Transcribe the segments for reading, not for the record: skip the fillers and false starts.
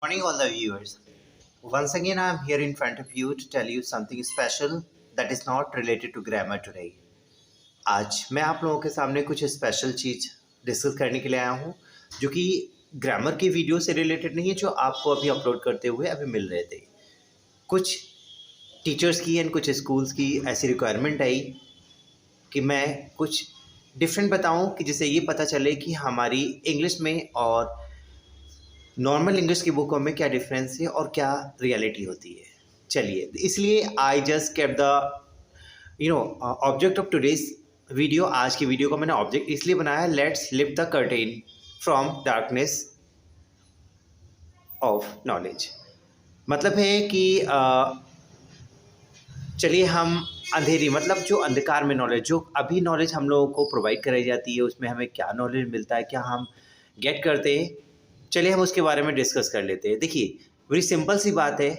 Morning, all the viewers. Once again, I am here in front of you to tell you something special that is not related to grammar today. आज मैं आप लोगों के सामने कुछ special चीज़ discuss करने के लिए आया हूँ जो कि ग्रामर की वीडियो से रिलेटेड नहीं है, जो आपको अभी अपलोड करते हुए अभी मिल रहे थे। कुछ टीचर्स की एंड कुछ स्कूल्स की ऐसी रिक्वायरमेंट आई कि मैं कुछ डिफरेंट बताऊँ कि जिससे ये पता चले कि हमारी इंग्लिश में और नॉर्मल इंग्लिश की बुकों में क्या डिफरेंस है और क्या रियलिटी होती है। चलिए, इसलिए I just kept the object of today's video. आज की वीडियो का मैंने ऑब्जेक्ट इसलिए बनाया, let's lift the curtain from darkness of knowledge. मतलब है कि चलिए हम अंधेरी, मतलब जो अंधकार में नॉलेज, जो अभी नॉलेज हम लोगों को प्रोवाइड कराई जाती है, उसमें हमें क्या नॉलेज मिलता है, क्या हम गेट करते हैं, चलिए हम उसके बारे में डिस्कस कर लेते हैं। देखिए, बड़ी सिंपल सी बात है।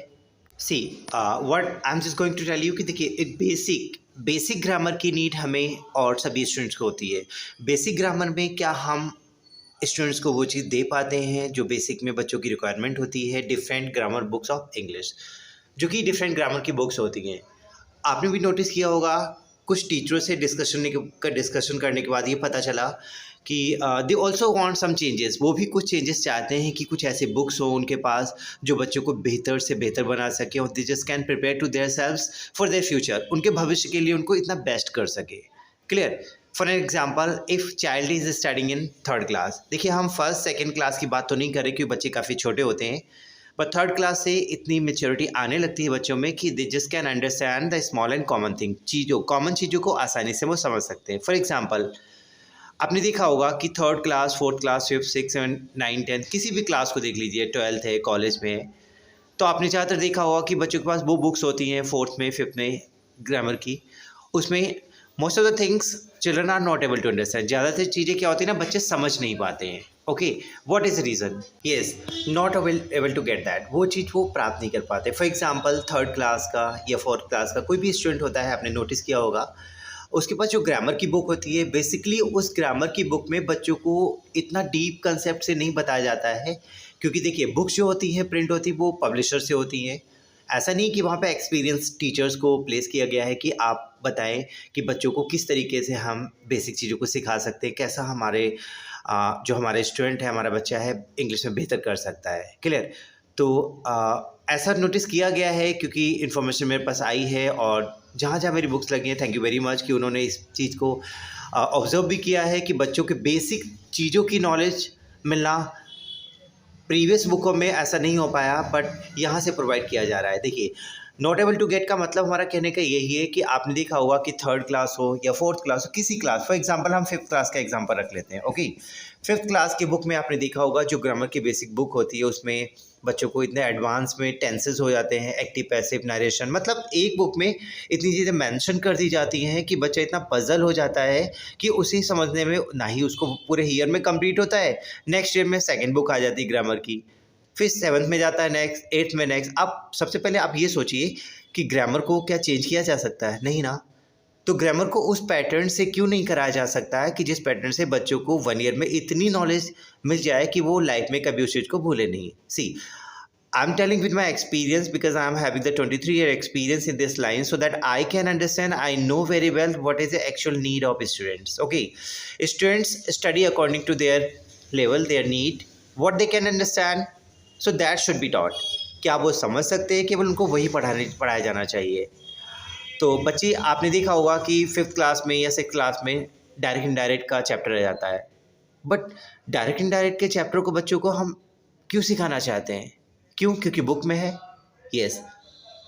See what I am just going to tell you कि देखिए, एक बेसिक ग्रामर की नीड हमें और सभी स्टूडेंट्स को होती है। बेसिक ग्रामर में क्या हम स्टूडेंट्स को वो चीज़ दे पाते हैं जो बेसिक में बच्चों की रिक्वायरमेंट होती है? Different grammar books of English, जो कि डिफरेंट ग्रामर की बुक्स होती हैं। आपने भी नोटिस किया होगा, कुछ टीचरों से डिस्कशन करने के बाद ये पता चला कि they also want some changes. वो भी कुछ चेंजेस चाहते हैं कि कुछ ऐसे बुक्स हो उनके पास जो बच्चों को बेहतर से बेहतर बना सके, और they just can prepare to their selves for their future. उनके भविष्य के लिए उनको इतना बेस्ट कर सके। Clear? For an example, if child is studying in third class, देखिए हम फर्स्ट सेकेंड क्लास की बात तो नहीं करें क्योंकि बच्चे काफ़ी छोटे होते हैं, पर थर्ड क्लास से इतनी मेच्योरिटी आने लगती है बच्चों में कि दे just can understand the small and common thing. Common चीज़ों को आसानी से वो समझ सकते हैं। फॉर एग्जाम्पल, आपने देखा होगा कि third class, fourth class, fifth, six, seven, nine, tenth, किसी भी क्लास को देख लीजिए, ट्वेल्थ है, कॉलेज में है, तो आपने ज़्यादातर देखा होगा कि बच्चों के पास वो बुक्स होती हैं फोर्थ में, फिफ्थ में ग्रामर की। उसमें most of the things children are not able to understand. ज़्यादातर चीज़ें क्या होती है ना, बच्चे समझ नहीं पाते हैं। Okay, what is reason? Yes, not able to get that. वो चीज़ वो प्राप्त नहीं कर पाते। फॉर एग्जाम्पल, थर्ड क्लास का या फोर्थ क्लास का कोई भी स्टूडेंट होता है, आपने नोटिस किया होगा, उसके पास जो ग्रामर की बुक होती है, बेसिकली उस ग्रामर की बुक में बच्चों को इतना डीप कंसेप्ट से नहीं बताया जाता है, क्योंकि देखिए बुक्स जो होती हैं, प्रिंट होती है, वो पब्लिशर से होती हैं। ऐसा नहीं कि वहाँ पे एक्सपीरियंस टीचर्स को प्लेस किया गया है कि आप बताएं कि बच्चों को किस तरीके से हम बेसिक चीज़ों को सिखा सकते हैं, कैसा हमारे जो हमारे स्टूडेंट है, हमारा बच्चा है, इंग्लिश में बेहतर कर सकता है। क्लियर? तो ऐसा नोटिस किया गया है क्योंकि इन्फॉर्मेशन मेरे पास आई है, और जहाँ जहाँ मेरी बुक्स लगी हैं, थैंक यू वेरी मच कि उन्होंने इस चीज़ को ऑब्जर्व भी किया है कि बच्चों के बेसिक चीज़ों की नॉलेज मिलना प्रीवियस बुकों में ऐसा नहीं हो पाया, बट यहाँ से प्रोवाइड किया जा रहा है। देखिए, नॉट एबल टू गेट का मतलब हमारा कहने का यही है कि आपने देखा होगा कि थर्ड क्लास हो या फोर्थ क्लास हो, किसी क्लास, फॉर एग्जांपल हम फिफ्थ क्लास का एग्जांपल रख लेते हैं। ओके, फिफ्थ क्लास की बुक में आपने देखा होगा जो ग्रामर की बेसिक बुक होती है, उसमें बच्चों को इतने एडवांस में टेंसेस हो जाते हैं, एक्टिव पैसिव नरेशन, मतलब एक बुक में इतनी चीज़ें मेंशन कर दी जाती हैं कि बच्चा इतना पजल हो जाता है कि उसे समझने में ना ही उसको पूरे ईयर में कंप्लीट होता है, नेक्स्ट ईयर में सेकेंड बुक आ जाती है ग्रामर की, फिर सेवन्थ में जाता है नेक्स्ट, एट्थ में नेक्स्ट। अब सबसे पहले आप ये सोचिए कि ग्रामर को क्या चेंज किया जा सकता है? नहीं ना। तो ग्रामर को उस पैटर्न से क्यों नहीं कराया जा सकता है कि जिस पैटर्न से बच्चों को वन ईयर में इतनी नॉलेज मिल जाए कि वो लाइफ में कभी उस चीज़ को भूले नहीं। सी, I'm telling with my experience because I'm having the 23-year experience in this line, so that I can understand, I know very well what is the actual need of students. Okay, students study according to their level, their need, what they can understand, so that should be taught. क्या वो समझ सकते हैं, केवल उनको वही पढ़ाया जाना चाहिए। तो बच्चे, आपने देखा होगा कि फिफ्थ क्लास में या सिक्स क्लास में डायरेक्ट इनडायरेक्ट का चैप्टर रह जाता है, बट डायरेक्ट इनडायरेक्ट के चैप्टर को बच्चों को हम क्यों सिखाना चाहते हैं? क्यों? क्योंकि बुक में है। यस,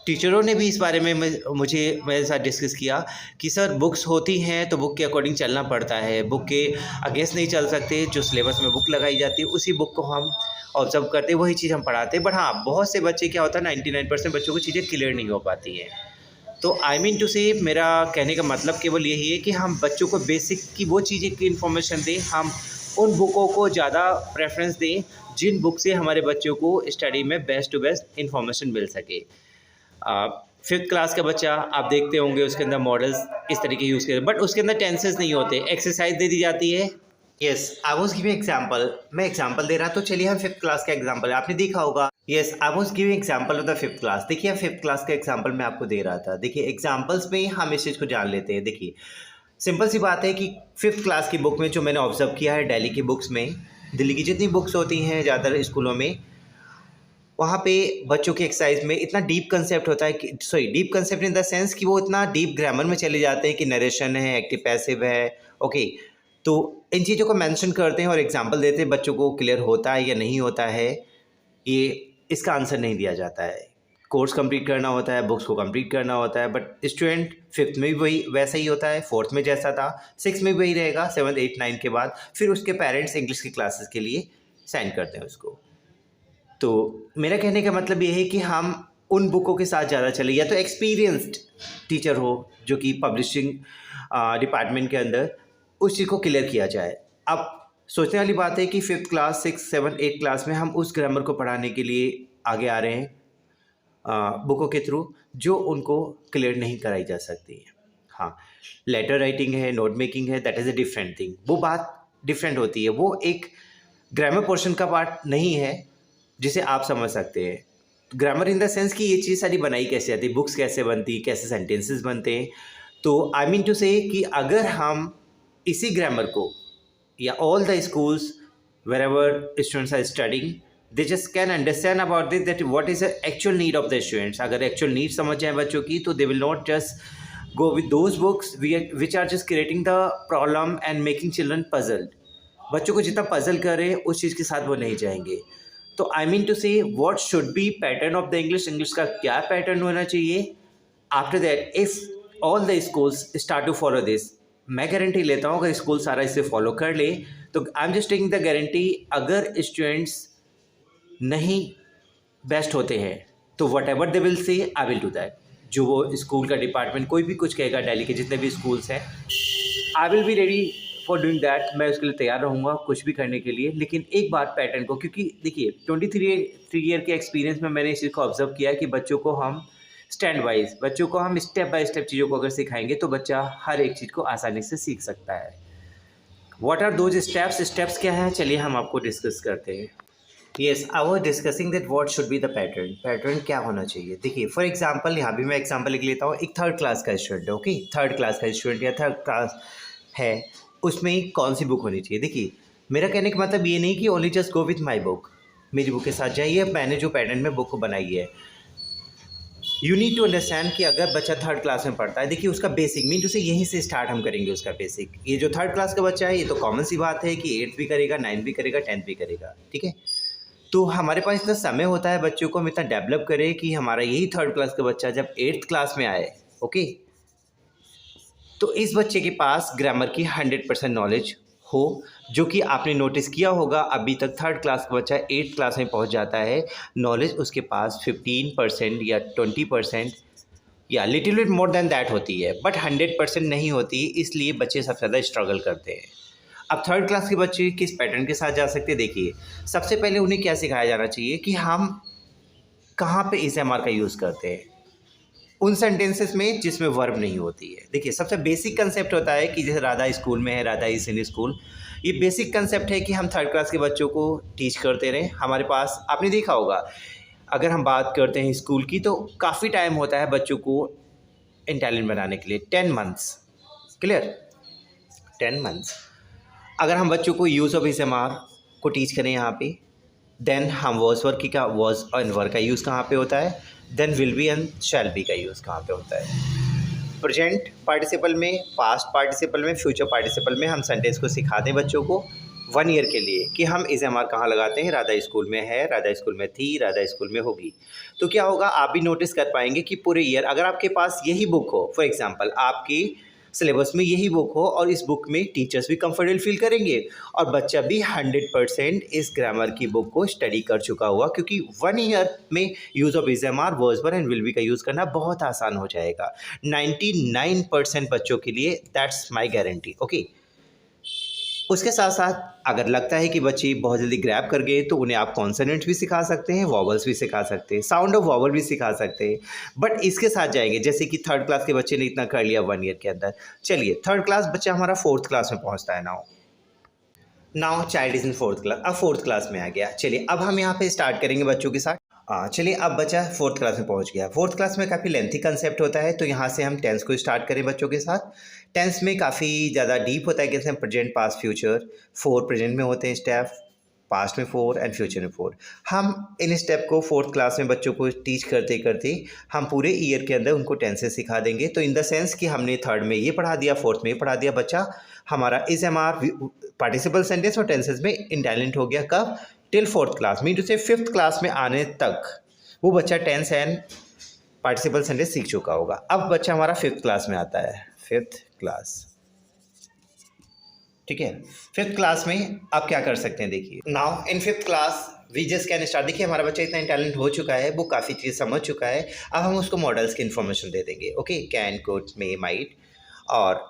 टीचरों ने भी इस बारे में मुझे मेरे साथ डिस्कस किया कि सर बुक्स होती हैं तो बुक के अकॉर्डिंग चलना पड़ता है, बुक के अगेंस्ट नहीं चल सकते। जो सिलेबस में बुक लगाई जाती है उसी बुक को हम ऑब्जर्व करते हैं, वही चीज़ हम पढ़ाते हैं। बट हाँ, बहुत से बच्चे क्या होता है, 99% बच्चों को चीज़ें क्लियर नहीं हो पाती हैं। तो आई मीन टू से, मेरा कहने का मतलब केवल यही है कि हम बच्चों को बेसिक की वो चीज़ें की इन्फॉर्मेशन दें, हम उन बुकों को ज़्यादा प्रेफरेंस दें जिन बुक से हमारे बच्चों को स्टडी में बेस्ट टू बेस्ट इन्फॉर्मेशन मिल सके। फिफ्थ क्लास का बच्चा आप देखते होंगे, उसके अंदर मॉडल्स इस तरीके यूज़ करते हैं, बट उसके अंदर टेंसेस नहीं होते, एक्सरसाइज दे दी जाती है। Yes, I was giving example, मैं एग्जांपल दे रहा, तो चलिए हम फिफ्थ क्लास का एग्जांपल है। आपने देखा होगा yes, I was giving example of the fifth class. देखिए, फिफ्थ क्लास का एग्जांपल मैं आपको दे रहा था। देखिए, एग्जांपल्स में ही हम इस चीज़ को जान लेते हैं। देखिए, सिंपल सी बात है कि फिफ्थ क्लास की बुक में जो मैंने ऑब्जर्व किया है दिल्ली की बुक्स में, दिल्ली की जितनी बुक्स होती हैं ज़्यादातर स्कूलों में, वहाँ पे बच्चों के एक्सरसाइज में इतना डीप कंसेप्ट होता है कि deep concept in the sense कि वो इतना डीप ग्रामर में चले जाते हैं कि नरेशन है, एक्टिव पैसिव है, ओके। तो इन चीज़ों को मेंशन करते हैं और एग्जांपल देते हैं, बच्चों को क्लियर होता है या नहीं होता है, ये इसका आंसर नहीं दिया जाता है। कोर्स कंप्लीट करना होता है, बुक्स को कंप्लीट करना होता है, बट स्टूडेंट फिफ्थ में भी वही वैसा ही होता है, फोर्थ में जैसा था, सिक्स में भी वही रहेगा, सेवन्थ एट नाइन्थ के बाद फिर उसके पेरेंट्स इंग्लिश की क्लासेस के लिए सेंड करते हैं उसको। तो मेरा कहने का मतलब ये है कि हम उन बुकों के साथ ज़्यादा चले, या तो एक्सपीरियंस्ड टीचर हो जो कि पब्लिशिंग डिपार्टमेंट के अंदर उस चीज़ को क्लियर किया जाए। अब सोचने वाली बात है कि fifth class, six, seven, eight class में हम उस ग्रामर को पढ़ाने के लिए आगे आ रहे हैं बुकों के थ्रू, जो उनको क्लियर नहीं कराई जा सकती है। हाँ, लेटर राइटिंग है, नोट मेकिंग है, that is a different thing, वो बात डिफरेंट होती है, वो एक ग्रामर पोर्शन का पार्ट नहीं है जिसे आप समझ सकते हैं। ग्रामर इन द सेंस कि ये चीज़ सारी बनाई कैसे जाती है, बुक्स कैसे बनती, कैसे सेंटेंसेस बनते हैं। तो आई मीन टू से कि अगर हम इसी ग्रामर को, या all the schools wherever students are studying, they just can understand about this that what is the actual need of the students. अगर एक्चुअल नीड समझ जाए बच्चों की, तो they will not just go with those books which are just creating the problem and making children puzzled. बच्चों को जितना puzzle करे उस चीज़ के साथ वो नहीं जाएंगे। तो I mean to say what should be pattern of the English का क्या पैटर्न होना चाहिए। After that if all the schools start to follow this, मैं गारंटी लेता हूँ अगर स्कूल सारा इसे फॉलो कर ले, तो आई am just taking the guarantee, अगर स्टूडेंट्स नहीं बेस्ट होते हैं तो what ever they will say I will do that. जो वो स्कूल का डिपार्टमेंट कोई भी कुछ कहेगा, दिल्ली के जितने भी स्कूल्स हैं, I will be ready for doing that. मैं उसके लिए तैयार रहूँगा कुछ भी करने के लिए। लेकिन एक बात पैटर्न को, क्योंकि देखिए 23 ईयर के एक्सपीरियंस में मैंने इस चीज़ को ऑब्जर्व किया कि बच्चों को हम स्टैंड वाइज, बच्चों को हम स्टेप बाय स्टेप चीज़ों को अगर सिखाएंगे तो बच्चा हर एक चीज़ को आसानी से सीख सकता है। What are those steps? Steps क्या हैं, चलिए हम आपको डिस्कस करते हैं। Yes, I was discussing that what should be the pattern. Pattern क्या होना चाहिए? देखिए, फॉर एग्जांपल यहाँ भी मैं एग्जांपल लिख लेता हूँ। एक थर्ड क्लास का स्टूडेंट है, ओके, थर्ड क्लास का स्टूडेंट या थर्ड क्लास है, उसमें कौन सी बुक होनी चाहिए? देखिए, मेरा कहने का मतलब ये नहीं कि only just go with my book, मेरी बुक के साथ जाइए। मैंने जो पैटर्न में बुक को बनाई है, यू नीड टू अंडरस्टैंड कि अगर बच्चा थर्ड क्लास में पढ़ता है, देखिए उसका बेसिक मीन टू से यहीं से स्टार्ट हम करेंगे। उसका बेसिक, ये जो थर्ड क्लास का बच्चा है, ये तो कॉमन सी बात है कि 8th भी करेगा, 9th भी करेगा, 10th भी करेगा, ठीक है। तो हमारे पास इतना समय होता है बच्चों को हम इतना डेवलप करें कि हमारा यही थर्ड क्लास का बच्चा जब 8th क्लास में आए, ओके, तो इस बच्चे के पास ग्रामर की 100% नॉलेज हो। जो कि आपने नोटिस किया होगा, अभी तक थर्ड क्लास का बच्चा 8th क्लास में पहुंच जाता है, नॉलेज उसके पास 15% या 20% या little bit more than that होती है, बट 100% नहीं होती। इसलिए बच्चे सबसे ज़्यादा स्ट्रगल करते हैं। अब थर्ड क्लास के बच्चे किस पैटर्न के साथ जा सकते हैं? देखिए, सबसे पहले उन्हें क्या सिखाया जाना चाहिए कि हम कहाँ पे इस एम आर का यूज़ करते हैं, उन सेंटेंसेस में जिसमें वर्ब नहीं होती है। देखिए, सबसे बेसिक कंसेप्ट होता है कि जैसे राधा स्कूल में है, राधा इज इन स्कूल, ये बेसिक कंसेप्ट है कि हम थर्ड क्लास के बच्चों को टीच करते रहें। हमारे पास आपने देखा होगा, अगर हम बात करते हैं स्कूल की, तो काफ़ी टाइम होता है बच्चों को इंटेलिजेंट बनाने के लिए, 10 मंथ्स, क्लियर, 10 मंथ्स। अगर हम बच्चों को यूज़ ऑफ एम आर को टीच करें यहाँ पे, देन हम वॉज वर्क का, वॉज एंड वर्क का यूज़ कहाँ पे होता है, then will be and shall be का यूज़ कहाँ पे होता है। प्रेजेंट पार्टिसिपल में, पास्ट पार्टिसिपल में, फ्यूचर पार्टिसिपल में हम सेंटेंस को सिखा दें बच्चों को 1 ईयर के लिए कि हम इस एम आर कहाँ लगाते हैं, राधा स्कूल में है, राधा स्कूल में थी, राधा स्कूल में होगी। तो क्या होगा, आप भी नोटिस कर पाएंगे कि पूरे ईयर अगर आपके पास यही बुक हो, फॉर एग्जांपल आपकी सिलेबस में यही बुक हो, और इस बुक में टीचर्स भी कंफर्टेबल फील करेंगे और बच्चा भी 100% इस ग्रामर की बुक को स्टडी कर चुका हुआ, क्योंकि 1 ईयर में use of is am are, was were and will be का यूज़ करना बहुत आसान हो जाएगा 99% बच्चों के लिए। That's my guarantee, okay. उसके साथ साथ अगर लगता है कि बच्चे बहुत जल्दी ग्रैब कर गए, तो उन्हें आप कॉन्सोनेंट्स भी सिखा सकते हैं, वॉवल्स भी सिखा सकते हैं, साउंड ऑफ वॉवल भी सिखा सकते हैं। बट इसके साथ जाएंगे, जैसे कि थर्ड क्लास के बच्चे ने इतना कर लिया 1 ईयर के अंदर। चलिए, थर्ड क्लास बच्चा हमारा 4th क्लास में पहुंचता है। Now child is in 4th class, अब 4th क्लास में आ गया। चलिए, अब हम यहाँ पे स्टार्ट करेंगे बच्चों के साथ चलिए अब बच्चा 4th क्लास में पहुंच गया। 4th क्लास में काफ़ी लेंथी कंसेप्ट होता है, तो यहाँ से हम टेंस को स्टार्ट करें बच्चों के साथ। टेंस में काफ़ी ज़्यादा डीप होता है, कैसे हम प्रेजेंट, पास्ट, फ्यूचर, 4 प्रेजेंट में होते हैं स्टेप, पास्ट में 4 एंड फ्यूचर में 4। हम इन स्टेप को 4th क्लास में बच्चों को टीच करते करते हम पूरे ईयर के अंदर उनको टेंसेस सिखा देंगे। तो इन द सेंस कि हमने 3rd में ये पढ़ा दिया, 4th में ये पढ़ा दिया, बच्चा हमारा is am are participle sentence और टेंसेस में इंटेलिजेंट हो गया। कब? Till 4th class, mean to से 5th क्लास में आने तक वो बच्चा टेंस एंड पार्टिसिपल सेंटेंस सीख चुका होगा। अब बच्चा हमारा 5th क्लास में आता है, 5th क्लास, ठीक है। 5th क्लास में आप क्या कर सकते हैं, देखिए now in 5th class we just can start. देखिए हमारा बच्चा इतना इंटेलिजेंट हो चुका है, वो काफ़ी चीज़ समझ चुका है। अब हम उसको मॉडल्स की इन्फॉर्मेशन दे देंगे, okay, can, could, may, might, और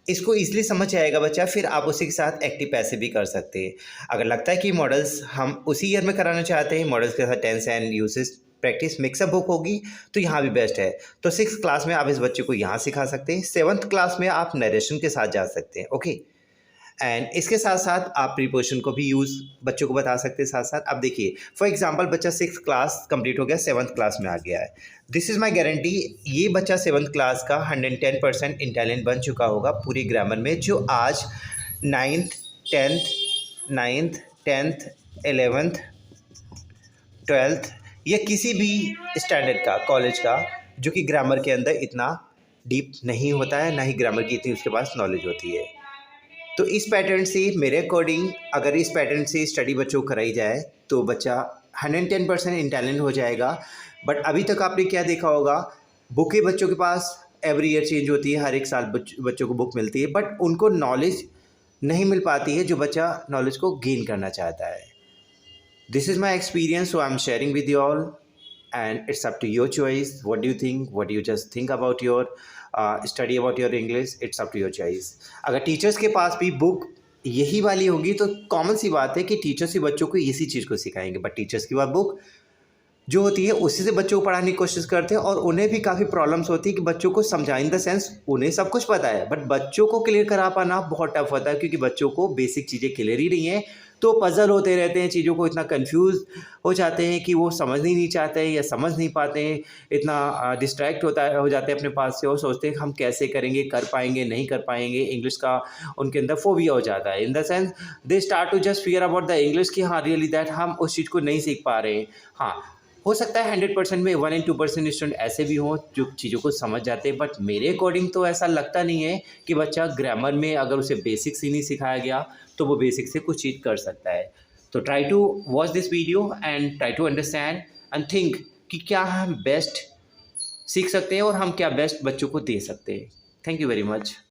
इसको ईजिली समझ जाएगा बच्चा। फिर आप उसी के साथ एक्टिव पैसिव भी कर सकते हैं। अगर लगता है कि मॉडल्स हम उसी ईयर में कराना चाहते हैं, मॉडल्स के साथ tense and usage practice mixup book होगी, तो यहाँ भी बेस्ट है। तो 6th क्लास में आप इस बच्चे को यहाँ सिखा सकते हैं। 7th क्लास में आप नरेशन के साथ जा सकते हैं, ओके। एंड इसके साथ साथ आप प्रीपोजिशन को भी यूज़ बच्चों को बता सकते हैं साथ साथ। अब देखिए फॉर एग्जांपल बच्चा 6th क्लास कंप्लीट हो गया, 7th क्लास में आ गया है। दिस इज़ माय गारंटी, ये बच्चा 7th क्लास का 110% इंटेलिजेंट बन चुका होगा पूरी ग्रामर में, जो आज 9th 10th 11th 12th या किसी भी स्टैंडर्ड का, कॉलेज का, जो कि ग्रामर के अंदर इतना डीप नहीं होता है, ना ही ग्रामर की इतनी उसके पास नॉलेज होती है। तो इस पैटर्न से मेरे अकॉर्डिंग अगर इस पैटर्न से स्टडी बच्चों को कराई जाए तो बच्चा 110% इंटेलिजेंट हो जाएगा। बट अभी तक आपने क्या देखा होगा, बुकें बच्चों के पास एवरी ईयर चेंज होती है, हर एक साल बच्चों को बुक मिलती है, बट उनको नॉलेज नहीं मिल पाती है जो बच्चा नॉलेज को गेन करना चाहता है। This is my experience, so I am sharing with you all and it's up to your choice. What do you think? What do you just think about your study about your English? It's up to your choice. अगर teachers के पास भी book यही वाली होगी तो common सी बात है कि टीचर्स ही बच्चों को इसी चीज़ को सिखाएंगे, बट टीचर्स की बात बुक जो होती है उसी से बच्चों को पढ़ाने की कोशिश करते हैं, और उन्हें भी काफ़ी प्रॉब्लम्स होती है कि बच्चों को समझा, इन द सेंस उन्हें सब कुछ पता है बट बच्चों को क्लियर करा पाना बहुत टफ होता है, क्योंकि बच्चों को बेसिक चीज़ें क्लियर ही नहीं है, तो पजल होते रहते हैं, चीज़ों को इतना कंफ्यूज हो जाते हैं कि वो समझ नहीं चाहते हैं या समझ नहीं पाते हैं, इतना डिस्ट्रैक्ट हो जाते हैं अपने पास से, और सोचते हैं हम कैसे करेंगे, कर पाएंगे नहीं कर पाएंगे। इंग्लिश का उनके अंदर फोबिया हो जाता है, in the sense they start to just fear about the English कि हाँ रियली दैट हम उस चीज़ को नहीं सीख पा रहे हैं। हाँ, हो सकता है 100% में 1 and 2% स्टूडेंट ऐसे भी हों जो चीज़ों को समझ जाते हैं, बट मेरे अकॉर्डिंग तो ऐसा लगता नहीं है कि बच्चा ग्रामर में अगर उसे बेसिक्स ही नहीं सिखाया गया तो वो बेसिक से कुछ चीज़ कर सकता है। तो try to watch this video and try to understand and think कि क्या हम बेस्ट सीख सकते हैं और हम क्या बेस्ट बच्चों को दे सकते हैं। Thank you very much.